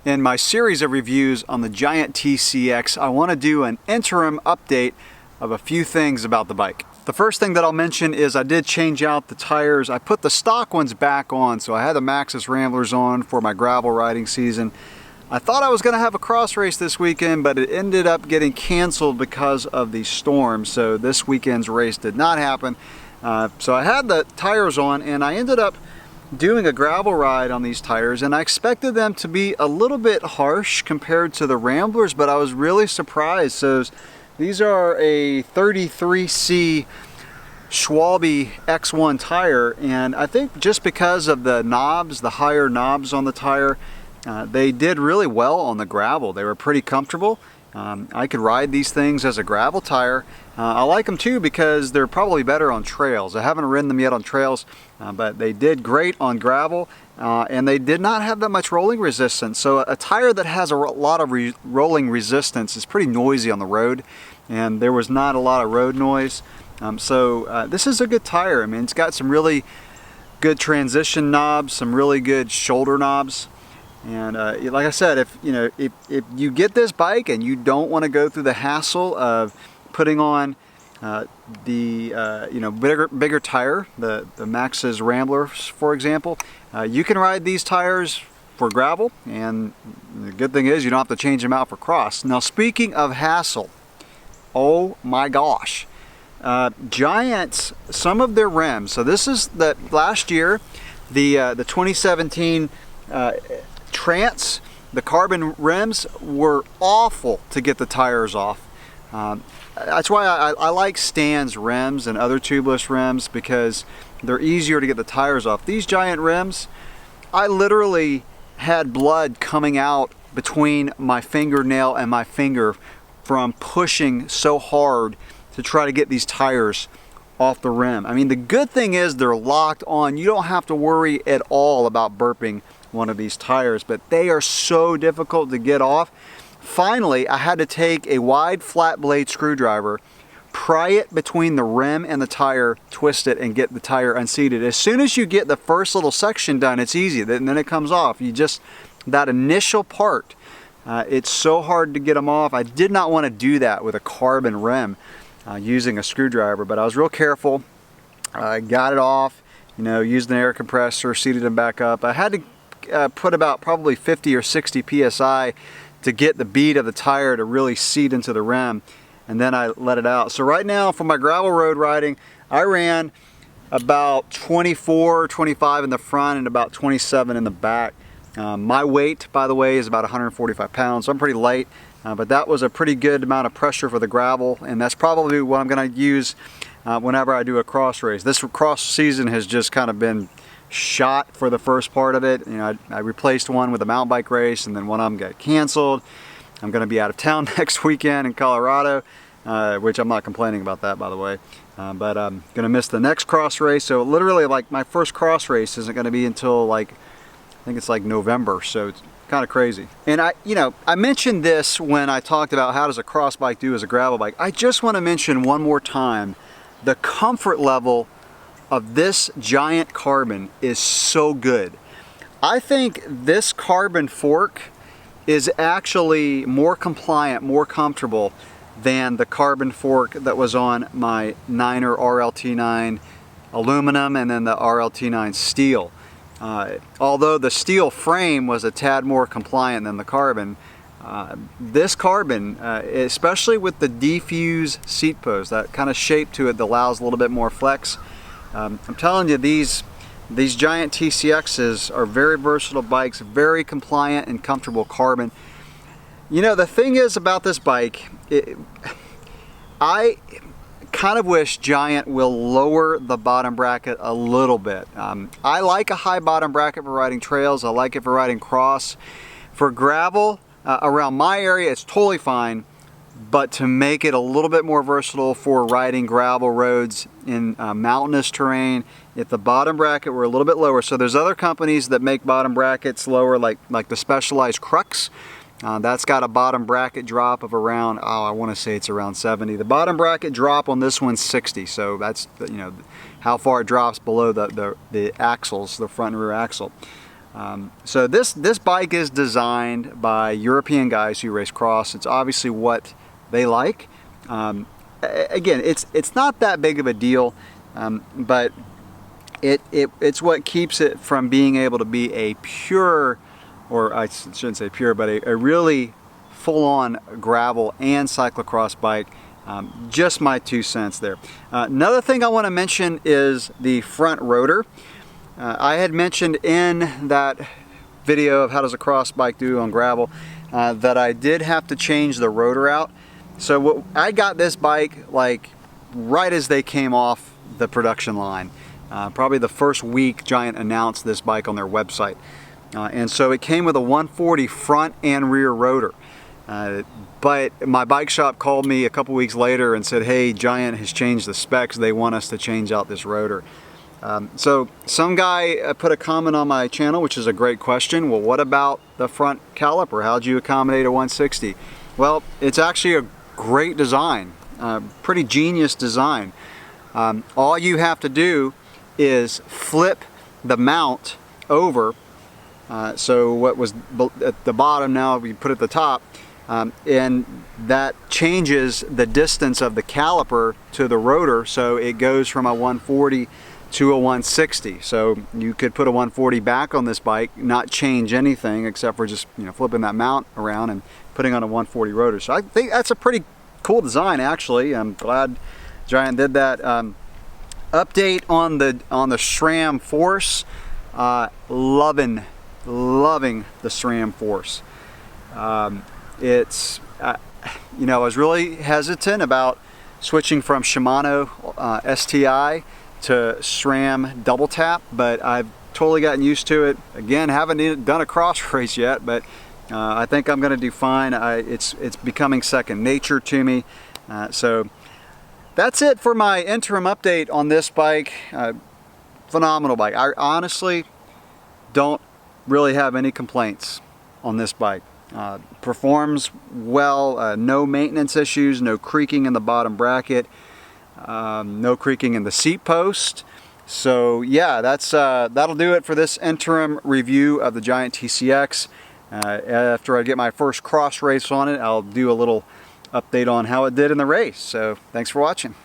In my series of reviews on the Giant TCX, I want to do an interim update of a few things about the bike. The first thing that I'll mention is I did change out the tires. I put the stock ones back on, so I had the Maxxis Ramblers on for my gravel riding season. I thought I was going to have a cross race this weekend, but it ended up getting canceled because of the storm, so this weekend's race did not happen. So I had the tires on, and I ended up doing a gravel ride on these tires, and I expected them to be a little bit harsh compared to the Ramblers, but I was really surprised. So these are a 33C Schwalbe X1 tire, and I think just because of the knobs, the higher knobs on the tire, they did really well on the gravel. They were pretty comfortable. I could ride these things as a gravel tire. I like them too because they're probably better on trails. I haven't ridden them yet on trails, but they did great on gravel, and they did not have that much rolling resistance. So a tire that has a lot of rolling resistance is pretty noisy on the road, and there was not a lot of road noise. So this is a good tire. I mean, it's got some really good transition knobs, some really good shoulder knobs. And like I said, if you get this bike and you don't want to go through the hassle of putting on the bigger tire, the Maxxis Ramblers, for example, you can ride these tires for gravel, and the good thing is you don't have to change them out for cross. Now, speaking of hassle, oh my gosh, Giant, some of their rims. So this is the last year, the 2017 Trance, the carbon rims were awful to get the tires off. That's why I like Stan's rims and other tubeless rims, because they're easier to get the tires off. These Giant rims, I literally had blood coming out between my fingernail and my finger from pushing so hard to try to get these tires off the rim. I mean, the good thing is they're locked on. You don't have to worry at all about burping one of these tires, but they are so difficult to get off. Finally, I had to take a wide flat blade screwdriver, pry it between the rim and the tire, twist it, and get the tire unseated. As soon as you get the first little section done, it's easy, and then it comes off. That initial part, it's so hard to get them off. I did not want to do that with a carbon rim using a screwdriver, but I was real careful. I got it off, used an air compressor, seated them back up. I had to put about probably 50 or 60 psi to get the bead of the tire to really seat into the rim, and then I let it out. So right now for my gravel road riding, I ran about 24, 25 in the front and about 27 in the back. My weight, by the way, is about 145 pounds, so I'm pretty light, but that was a pretty good amount of pressure for the gravel, and that's probably what I'm going to use whenever I do a cross race. This cross season has just kind of been shot for the first part of it. I replaced one with a mountain bike race, and then one of them got canceled. I'm going to be out of town next weekend in Colorado, which I'm not complaining about that, by the way, but I'm going to miss the next cross race. So literally, like, my first cross race isn't going to be until I think it's like November, so it's kind of crazy. And I mentioned this when I talked about how does a cross bike do as a gravel bike. I just want to mention one more time, the comfort level of this Giant carbon is so good. I think this carbon fork is actually more compliant, more comfortable than the carbon fork that was on my 9er RLT9 aluminum and then the RLT9 steel. Although the steel frame was a tad more compliant than the carbon, this carbon, especially with the defuse seat post, that kind of shape to it that allows a little bit more flex, I'm telling you, these Giant TCXs are very versatile bikes, very compliant and comfortable carbon. The thing is about this bike, I kind of wish Giant will lower the bottom bracket a little bit. I like a high bottom bracket for riding trails. I like it for riding cross. For gravel, around my area, it's totally fine. But to make it a little bit more versatile for riding gravel roads in mountainous terrain, if the bottom bracket were a little bit lower. So there's other companies that make bottom brackets lower, like the Specialized Crux. That's got a bottom bracket drop of around, I want to say it's around 70. The bottom bracket drop on this one's 60. So that's how far it drops below the axles, the front and rear axle. So this bike is designed by European guys who race cross. It's obviously what they like. Again, it's not that big of a deal, but it's what keeps it from being able to be a pure, or I shouldn't say pure, but a really full-on gravel and cyclocross bike. Just my 2 cents there. Another thing I want to mention is the front rotor. I had mentioned in that video of how does a cross bike do on gravel that I did have to change the rotor out. So I got this bike like right as they came off the production line. Probably the first week Giant announced this bike on their website. And so it came with a 140 front and rear rotor. But my bike shop called me a couple weeks later and said, hey, Giant has changed the specs. They want us to change out this rotor. So some guy put a comment on my channel, which is a great question. Well, what about the front caliper? How'd you accommodate a 160? Well, it's actually a great design, pretty genius design. All you have to do is flip the mount over. So what was at the bottom now we put at the top, and that changes the distance of the caliper to the rotor, so it goes from a 140 to a 160. So you could put a 140 back on this bike, not change anything except for just flipping that mount around and putting on a 140 rotor. So I think that's a pretty cool design, actually. I'm glad Giant did that. Update on the SRAM Force. Loving the SRAM Force. It's I was really hesitant about switching from Shimano STI to SRAM double tap, but I've totally gotten used to it. Again, haven't done a cross race yet, but I think I'm going to do fine. It's becoming second nature to me. So that's it for my interim update on this bike. Phenomenal bike. I honestly don't really have any complaints on this bike. Performs well, no maintenance issues, no creaking in the bottom bracket, no creaking in the seat post. So yeah, that'll do it for this interim review of the Giant TCX. After I get my first cross race on it, I'll do a little update on how it did in the race. So thanks for watching.